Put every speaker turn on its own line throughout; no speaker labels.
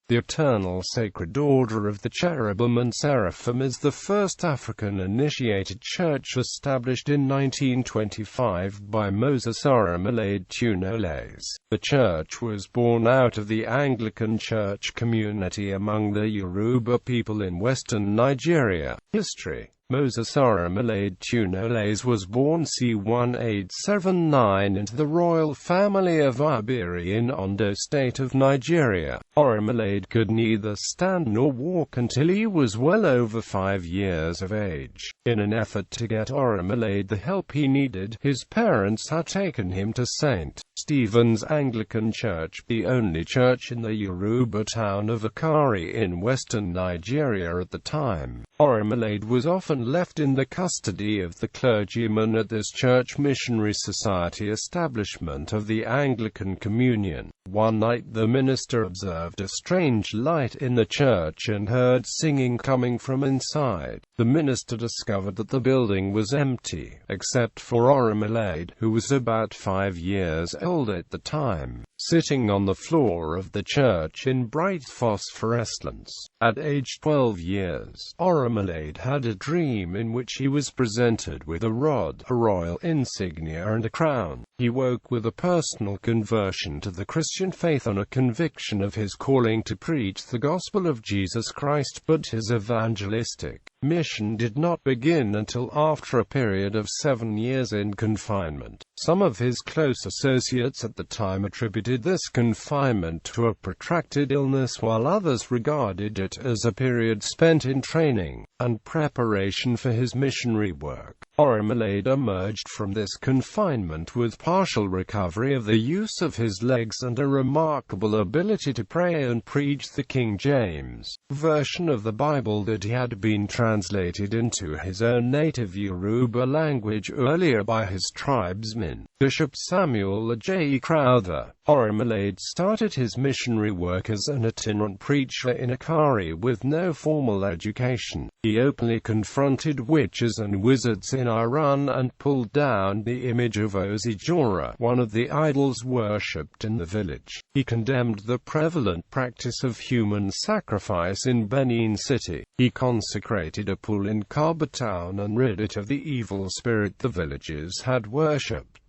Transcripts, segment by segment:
The Eternal Sacred Order of the Cherubim and Seraphim is the first African-initiated church established in 1925 by Moses Orimolade Tunolase. The church was born out of the Anglican church community among the Yoruba people in western Nigeria. History. Moses Orimolade Tunolase was born c. 1879 into the royal family of Ibiri in Ondo State of Nigeria. Orimolade could neither stand nor walk until he was well over 5 years of age. In an effort to get Orimolade the help he needed, his parents had taken him to St. Stephen's Anglican Church, the only church in the Yoruba town of Akari in western Nigeria at the time. Orimolade was often left in the custody of the clergyman at this church missionary society establishment of the Anglican Communion. One night the minister observed a strange light in the church and heard singing coming from inside. The minister discovered that the building was empty, except for Orimolade, who was about 5 years old at the time, sitting on the floor of the church in bright phosphorescence. At age 12 years, Orimolade had a dream in which he was presented with a rod, a royal insignia and a crown. He woke with a personal conversion to the Christian faith and a conviction of his calling to preach the gospel of Jesus Christ, but his evangelistic mission did not begin until after a period of 7 years in confinement. Some of his close associates at the time attributed this confinement to a protracted illness, while others regarded it as a period spent in training and preparation for his missionary work. Orimolade emerged from this confinement with partial recovery of the use of his legs and a remarkable ability to pray and preach the King James version of the Bible that he had been translated into his own native Yoruba language earlier by his tribesman, Bishop Samuel Ajikko. Orimolade started his missionary work as an itinerant preacher in Akari with no formal education. He openly confronted witches and wizards in Iran and pulled down the image of Ozijora, one of the idols worshipped in the village. He condemned the prevalent practice of human sacrifice in Benin City. He consecrated a pool in Kaba town and rid it of the evil spirit the villagers had worshipped.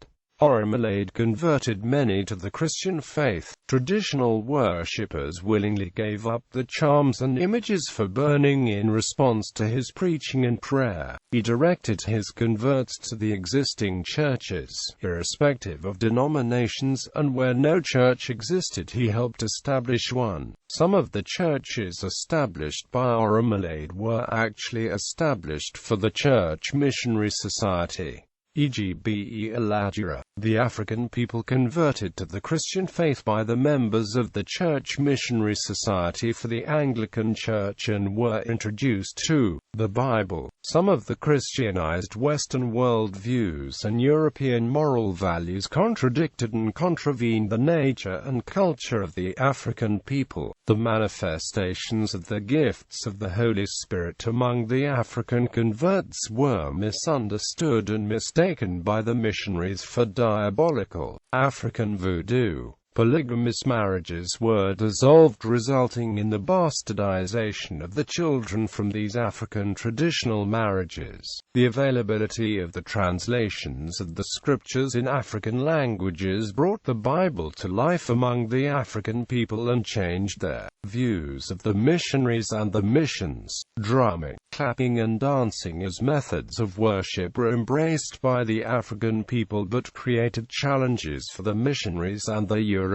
Orimolade converted many to the Christian faith. Traditional worshippers willingly gave up the charms and images for burning in response to his preaching and prayer. He directed his converts to the existing churches, irrespective of denominations, and where no church existed he helped establish one. Some of the churches established by Orimolade were actually established for the Church Missionary Society, e.g. Ilaria. The African people converted to the Christian faith by the members of the Church Missionary Society for the Anglican Church and were introduced to the Bible. Some of the Christianized Western world views and European moral values contradicted and contravened the nature and culture of the African people. The manifestations of the gifts of the Holy Spirit among the African converts were misunderstood and mistaken by the missionaries for diabolical African voodoo. Polygamous marriages were dissolved, resulting in the bastardization of the children from these African traditional marriages. The availability of the translations of the scriptures in African languages brought the Bible to life among the African people and changed their views of the missionaries and the missions. Drumming, clapping and dancing as methods of worship were embraced by the African people but created challenges for the missionaries and the European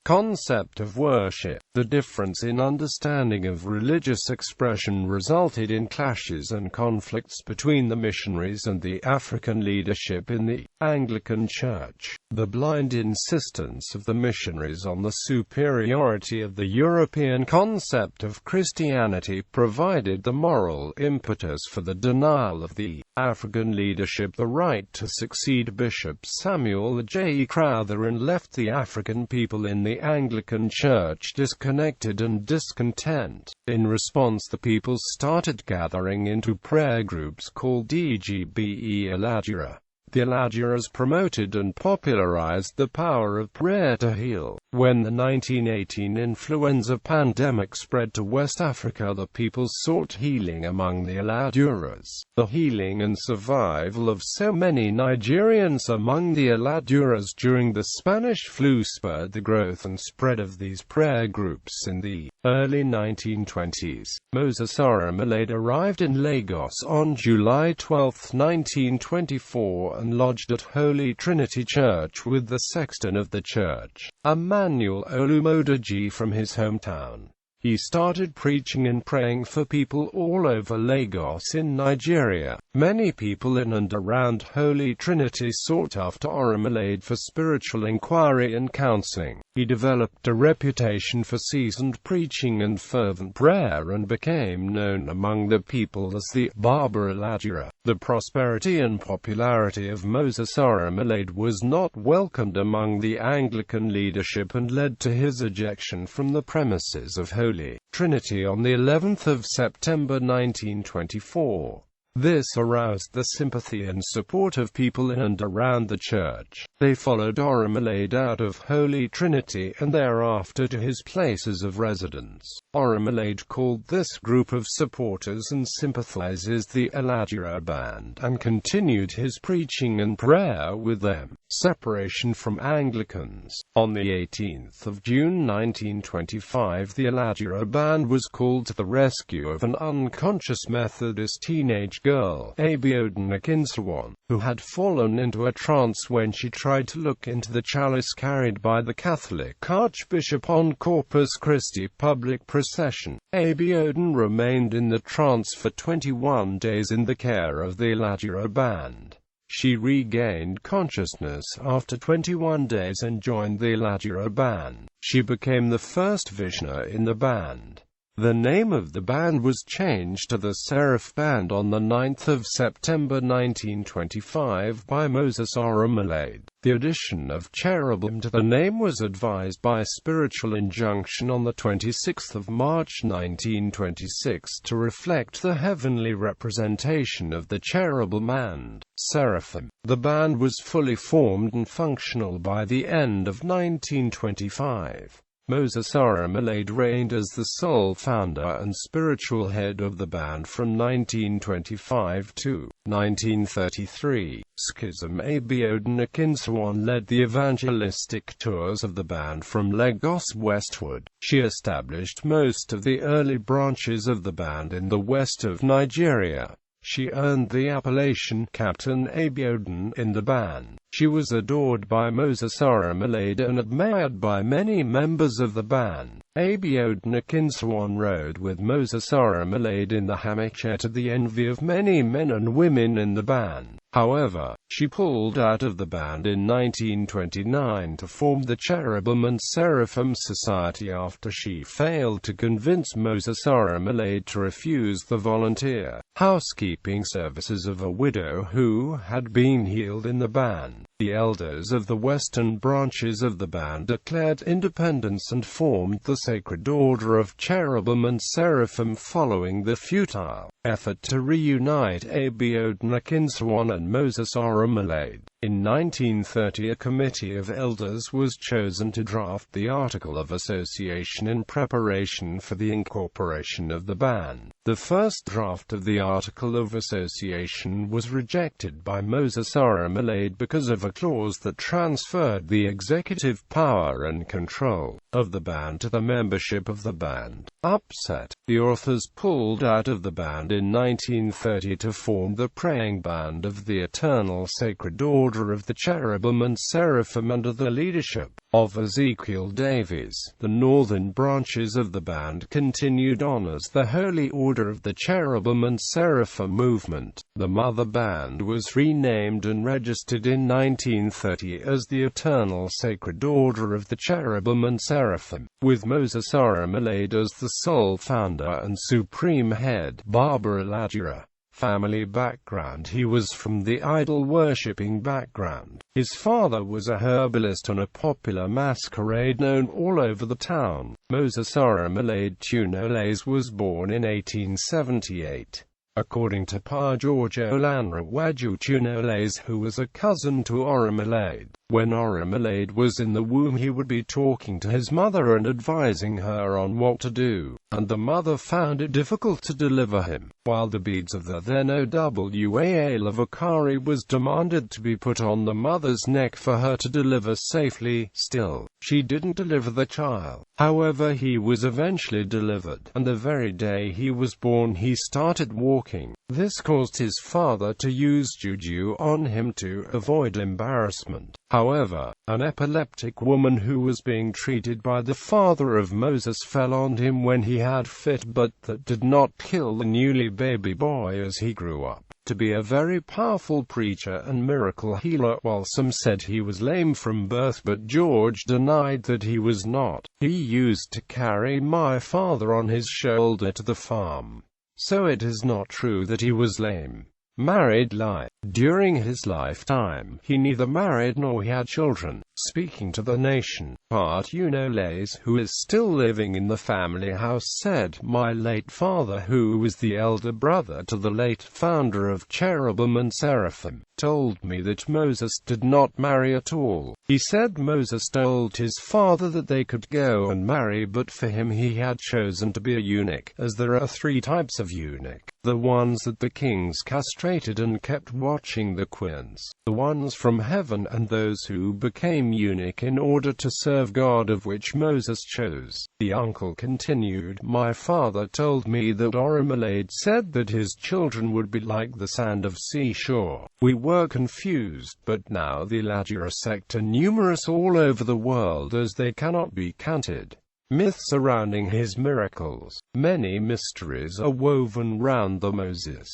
concept of worship. The difference in understanding of religious expression resulted in clashes and conflicts between the missionaries and the African leadership in the Anglican Church. The blind insistence of the missionaries on the superiority of the European concept of Christianity provided the moral impetus for the denial of the African leadership the right to succeed Bishop Samuel Ajikko and left the African people in the Anglican Church disconnected and discontent. In response, the people started gathering into prayer groups called Ilaria. The Iladuras promoted and popularized the power of prayer to heal. When the 1918 influenza pandemic spread to West Africa, the people sought healing among the Iladuras. The healing and survival of so many Nigerians among the Iladuras during the Spanish flu spurred the growth and spread of these prayer groups in the early 1920s. Moses Orimolade arrived in Lagos on July 12, 1924 and lodged at Holy Trinity Church with the sexton of the church, Moses Orimolade from his hometown. He started preaching and praying for people all over Lagos in Nigeria. Many people in and around Holy Trinity sought after Orimolade for spiritual inquiry and counseling. He developed a reputation for seasoned preaching and fervent prayer and became known among the people as the Baba Iladura. The prosperity and popularity of Moses Orimolade was not welcomed among the Anglican leadership and led to his ejection from the premises of Holy Trinity on the 11th of September 1924. This aroused the sympathy and support of people in and around the church. They followed Orimolade out of Holy Trinity and thereafter to his places of residence. Orimolade called this group of supporters and sympathizers the Ilaria Band and continued his preaching and prayer with them. Separation from Anglicans. On the 18th of June 1925, the Ilaria Band was called to the rescue of an unconscious Methodist teenage girl, Ajikko, who had fallen into a trance when she tried to look into the chalice carried by the Catholic Archbishop on Corpus Christi public procession. Ajikko remained in the trance for 21 days in the care of the Ilaria Band. She regained consciousness after 21 days and joined the Ilaria Band. She became the first Vishnu in the band. The name of the band was changed to the Seraph Band on the 9th of September 1925 by Moses Orimolade. The addition of Cherubim to the name was advised by spiritual injunction on the 26th of March 1926 to reflect the heavenly representation of the Cherubim and Seraphim. The band was fully formed and functional by the end of 1925. Moses Orimolade reigned as the sole founder and spiritual head of the band from 1925 to 1933. Schism. Ajikko led the evangelistic tours of the band from Lagos westward. She established most of the early branches of the band in the west of Nigeria. She earned the appellation Captain Ajikko in the band. She was adored by Moses Orimolade and admired by many members of the band. Ajikko rode with Moses Orimolade in the hammock chair to the envy of many men and women in the band. However, she pulled out of the band in 1929 to form the Cherubim and Seraphim Society after she failed to convince Moses Orimolade to refuse the volunteer housekeeping services of a widow who had been healed in the band. The elders of the western branches of the band declared independence and formed the Sacred Order of Cherubim and Seraphim following the futile effort to reunite Ajikko and Moses Orimolade. In 1930, a committee of elders was chosen to draft the Article of Association in preparation for the incorporation of the band. The first draft of the Article of Association was rejected by Moses Orimolade because of a clause that transferred the executive power and control of the band to the membership of the band. Upset, the authors pulled out of the band in 1930 to form the Praying Band of the Eternal Sacred Order of the Cherubim and Seraphim under the leadership of Ezekiel Davies. The northern branches of the band continued on as the Holy Order of the Cherubim and Seraphim movement. The mother band was renamed and registered in 1930 as the Eternal Sacred Order of the Cherubim and Seraphim, with Moses Orimolade as the sole founder and supreme head. Baba Iladura. Family background. He was from the idol-worshipping background. His father was a herbalist on a popular masquerade known all over the town. Moses Orimolade Tunolase was born in 1878. according to Pa Giorgio Lanrawaju Tunolase, who was a cousin to Orimolade. When Orimolade was in the womb, he would be talking to his mother and advising her on what to do, and the mother found it difficult to deliver him. While the beads of the then Owa Lavakari was demanded to be put on the mother's neck for her to deliver safely, still, she didn't deliver the child. However, he was eventually delivered, and the very day he was born he started walking. This caused his father to use juju on him to avoid embarrassment. However, an epileptic woman who was being treated by the father of Moses fell on him when he had fit, but that did not kill the newly baby boy as he grew up to be a very powerful preacher and miracle healer. While some said he was lame from birth, but George denied that he was not. He used to carry my father on his shoulder to the farm, so it is not true that he was lame. Married life. During his lifetime, he neither married nor he had children. Speaking to the nation, Pa Tunolase, who is still living in the family house, said, "My late father, who was the elder brother to the late founder of Cherubim and Seraphim, told me that Moses did not marry at all. He said Moses told his father that they could go and marry, but for him he had chosen to be a eunuch, as there are 3 types of eunuch: the ones that the kings castrated and kept watching the queens, the ones from heaven, and those who became eunuch in order to serve God, of which Moses chose." The uncle continued, "My father told me that Orimolade said that his children would be like the sand of seashore. We were confused, but now the Ilaria sect are numerous all over the world as they cannot be counted. Myths surrounding his miracles. Many mysteries are woven round the Moses.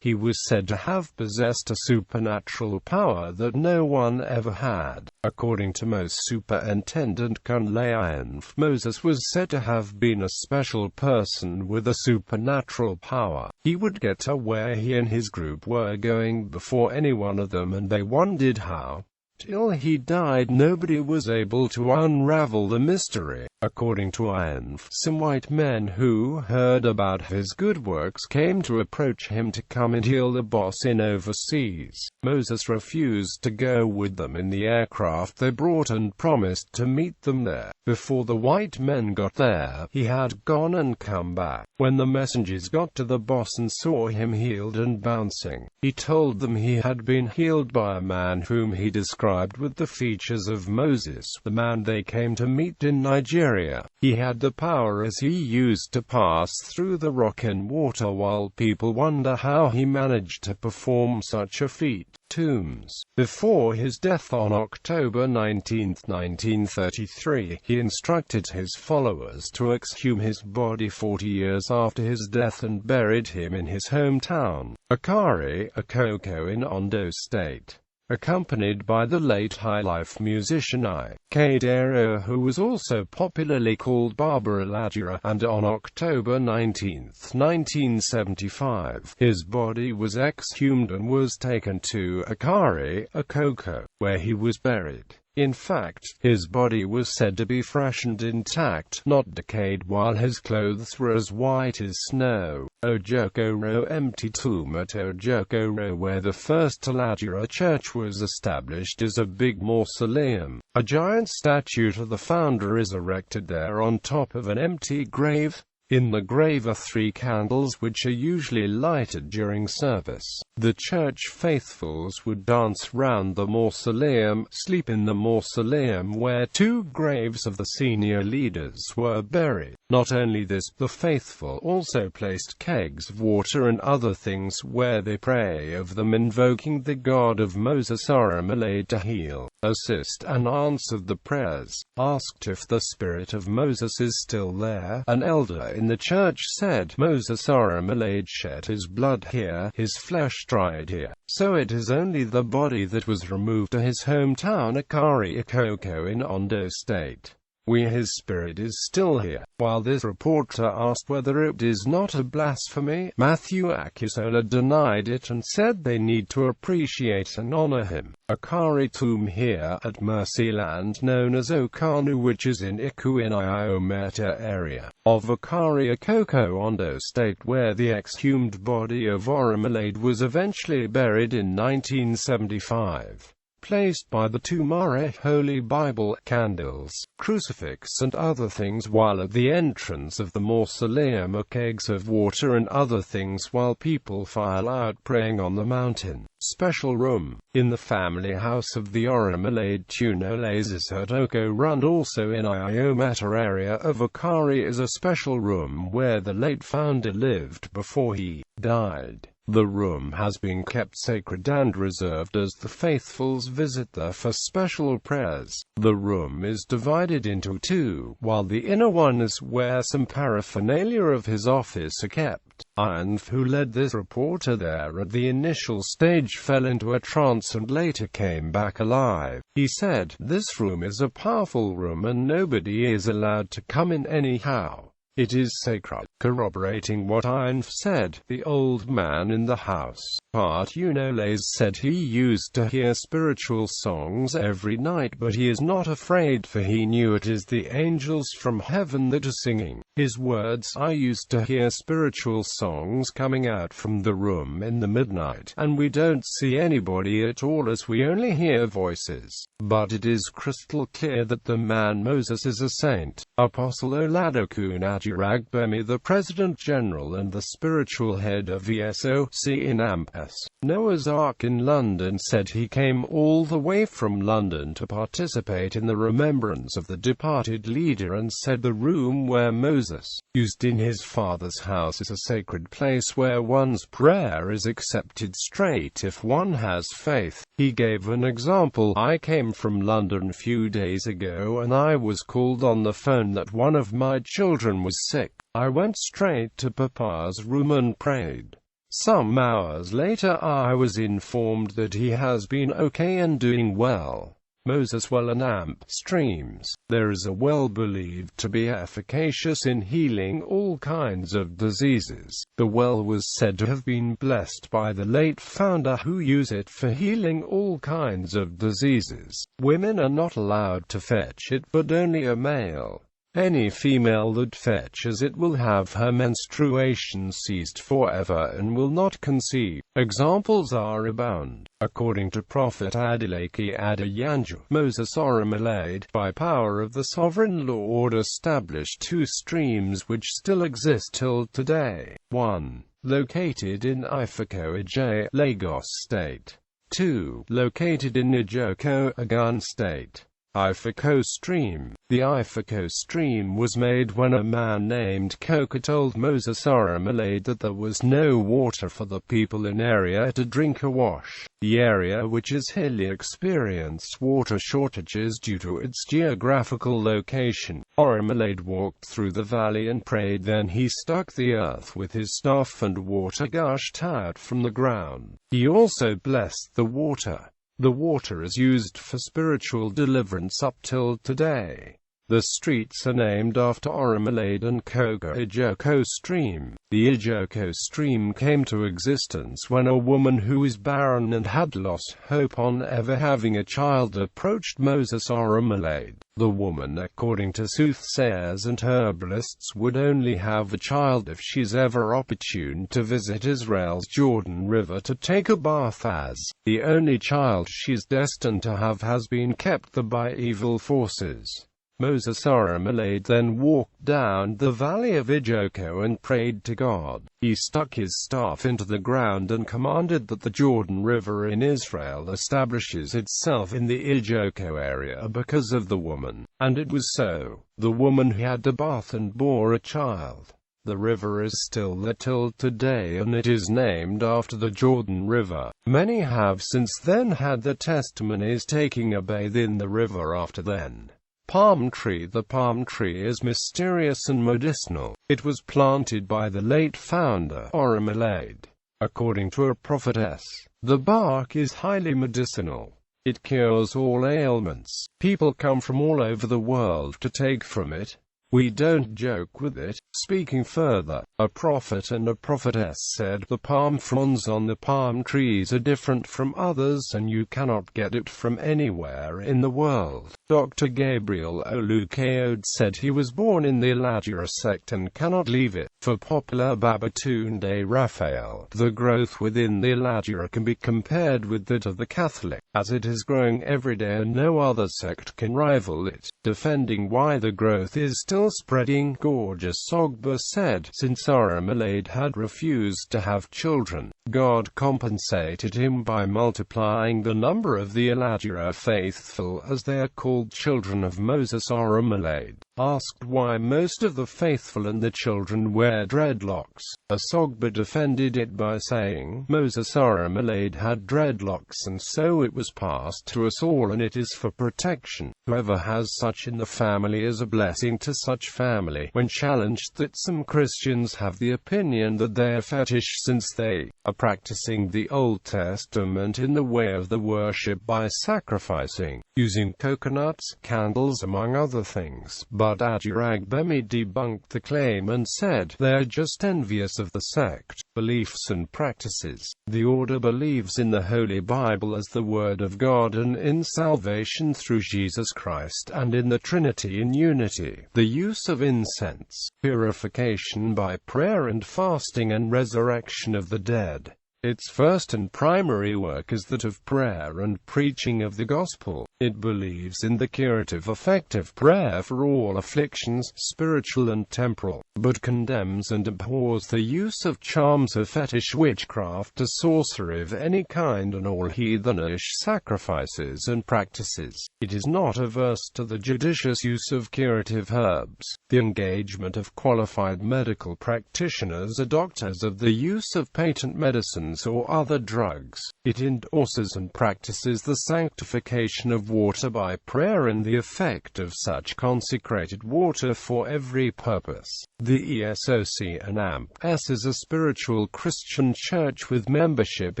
He was said to have possessed a supernatural power that no one ever had. According to most Superintendent Kunlayan, Moses was said to have been a special person with a supernatural power. He would get to where he and his group were going before any one of them, and they wondered how. Till he died, nobody was able to unravel the mystery. According to Ian, some white men who heard about his good works came to approach him to come and heal the boss in overseas. Moses refused to go with them in the aircraft they brought and promised to meet them there. Before the white men got there, he had gone and come back. When the messengers got to the boss and saw him healed and bouncing, he told them he had been healed by a man whom he described with the features of Moses, the man they came to meet in Nigeria. He had the power as he used to pass through the rock and water, while people wonder how he managed to perform such a feat. Tombs. Before his death on October 19, 1933, he instructed his followers to exhume his body 40 years after his death and buried him in his hometown, Ajikko in Ondo State, accompanied by the late high-life musician Ajikko, who was also popularly called Baba Ilaria, and on October 19, 1975, his body was exhumed and was taken to Ajikko, where he was buried. In fact, his body was said to be fresh and intact, not decayed, while his clothes were as white as snow. Ajikko empty tomb at Ajikko, where the first Ilaria church was established, is a big mausoleum. A giant statue to the founder is erected there on top of an empty grave. In the grave are 3 candles which are usually lighted during service. The church faithfuls would dance round the mausoleum, sleep in the mausoleum where 2 graves of the senior leaders were buried. Not only this, the faithful also placed kegs of water and other things where they pray over them, invoking the God of Moses Orimolade to heal, assist and answer the prayers. Asked if the spirit of Moses is still there, an elder in the church said, "Moses Orimolade shed his blood here, his flesh dried here, so it is only the body that was removed to his hometown Ajikko in Ondo State." His spirit is still here. While this reporter asked whether it is not a blasphemy, Matthew Akisola denied it and said they need to appreciate and honor him. Akari tomb here at Mercyland, known as Okanu, which is in Iku in Iometa area of Akari, Akoko, Ondo State, where the exhumed body of Orimolade was eventually buried in 1975. Placed by the Tumare Holy Bible, candles, crucifix and other things, while at the entrance of the mausoleum are kegs of water and other things while people file out praying on the mountain. Special room in the family house of the Orimolade Tunolase at Oko Rund, also in Iometa area of Akari, is a special room where the late founder lived before he died. The room has been kept sacred and reserved as the faithfuls visit there for special prayers. The room is divided into two, while the inner one is where some paraphernalia of his office are kept. Anf, who led this reporter there at the initial stage, fell into a trance and later came back alive. He said, "This room is a powerful room and nobody is allowed to come in anyhow. It is sacred." Corroborating what Ainf said, the old man in the house, Part Tunolase, said he used to hear spiritual songs every night, but he is not afraid, for he knew it is the angels from heaven that are singing. His words, "I used to hear spiritual songs coming out from the room in the midnight, and we don't see anybody at all as we only hear voices. But it is crystal clear that the man Moses is a saint." Apostle Oladoku Ajiragbemi, the President General and the spiritual head of ESOC in Ampas, Noah's Ark in London, said he came all the way from London to participate in the remembrance of the departed leader, and said the room where Moses used in his father's house is a sacred place where one's prayer is accepted straight if one has faith. He gave an example. "I came from London a few days ago and I was called on the phone that one of my children was sick. I went straight to Papa's room and prayed. Some hours later I was informed that he has been okay and doing well." Moses Well and Amp streams. There is a well believed to be efficacious in healing all kinds of diseases. The well was said to have been blessed by the late founder, who used it for healing all kinds of diseases. Women are not allowed to fetch it, but only a male. Any female that fetches it will have her menstruation ceased forever and will not conceive. Examples are abound. According to Prophet Adeleke Adeyanju, Moses Orimolade, by power of the sovereign Lord, established two streams which still exist till today. 1. Located in Ifako, Ije, Lagos State. 2. Located in Ajikko, Ogun State. Ifako stream. The Ifako stream was made when a man named Koka told Moses Orimolade that there was no water for the people in area to drink or wash. The area, which is hilly, experienced water shortages due to its geographical location. Orimolade walked through the valley and prayed, then he struck the earth with his staff and water gushed out from the ground. He also blessed the water. The water is used for spiritual deliverance up till today. The streets are named after Orimolade and Koga. Ajikko stream. The Ajikko stream came to existence when a woman who was barren and had lost hope on ever having a child approached Moses Orimolade. The woman, according to soothsayers and herbalists, would only have a child if she's ever opportune to visit Israel's Jordan River to take a bath, as the only child she's destined to have has been kept there by evil forces. Moses Orimolade then walked down the valley of Ajikko and prayed to God. He stuck his staff into the ground and commanded that the Jordan River in Israel establishes itself in the Ajikko area because of the woman. And it was so. The woman had a bath and bore a child. The river is still there till today, and it is named after the Jordan River. Many have since then had their testimonies taking a bathe in the river after then. Palm tree. The palm tree is mysterious and medicinal. It was planted by the late founder, Orimolade. According to a prophetess, the bark is highly medicinal. It cures all ailments. People come from all over the world to take from it. We don't joke with it. Speaking further, a prophet and a prophetess said, the palm fronds on the palm trees are different from others and you cannot get it from anywhere in the world. Dr. Gabriel Olukayode said he was born in the Ilaria sect and cannot leave it. For popular Babatunde Raphael, the growth within the Ilaria can be compared with that of the Catholic, as it is growing every day and no other sect can rival it. Defending why the growth is still spreading, Gorgeous Sogba said, since Orimolade had refused to have children, God compensated him by multiplying the number of the Ilaria faithful, as they are called children of Moses Orimolade. Asked why most of the faithful and the children wear dreadlocks, Asogba defended it by saying, Moses Orimolade had dreadlocks and so it was passed to us all and it is for protection. Whoever has such in the family is a blessing to such family. When challenged that some Christians have the opinion that they are fetish since they are practicing the Old Testament in the way of the worship by sacrificing, using coconuts, candles among other things, but Ajikko debunked the claim and said, they are just envious of the sect, beliefs and practices. The order believes in the Holy Bible as the Word of God and in salvation through Jesus Christ and in the Trinity in unity. The use of incense, purification by prayer and fasting and resurrection of the dead. Its first and primary work is that of prayer and preaching of the gospel. It believes in the curative effect of prayer for all afflictions, spiritual and temporal, but condemns and abhors the use of charms of fetish, witchcraft, or sorcery of any kind, and all heathenish sacrifices and practices. It is not averse to the judicious use of curative herbs, the engagement of qualified medical practitioners or doctors of the use of patent medicines or other drugs. It endorses and practices the sanctification of water by prayer and the effect of such consecrated water for every purpose. The ESOC is a spiritual Christian church with membership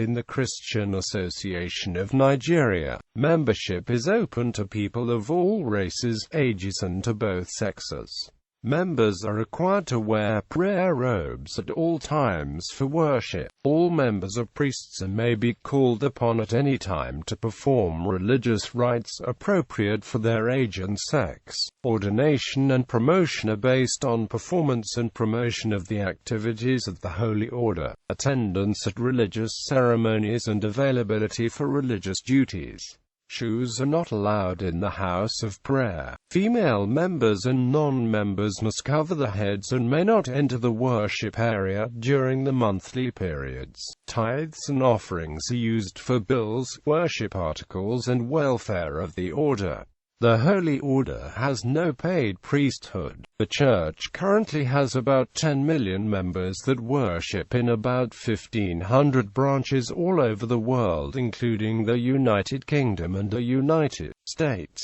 in the Christian Association of Nigeria. Membership is open to people of all races, ages and to both sexes. Members are required to wear prayer robes at all times for worship. All members are priests and may be called upon at any time to perform religious rites appropriate for their age and sex. Ordination and promotion are based on performance and promotion of the activities of the Holy Order, attendance at religious ceremonies and availability for religious duties. Shoes are not allowed in the house of prayer. Female members and non-members must cover their heads and may not enter the worship area during the monthly periods. Tithes and offerings are used for bills, worship articles and welfare of the order. The Holy Order has no paid priesthood. The Church currently has about 10 million members that worship in about 1,500 branches all over the world, including the United Kingdom and the United States.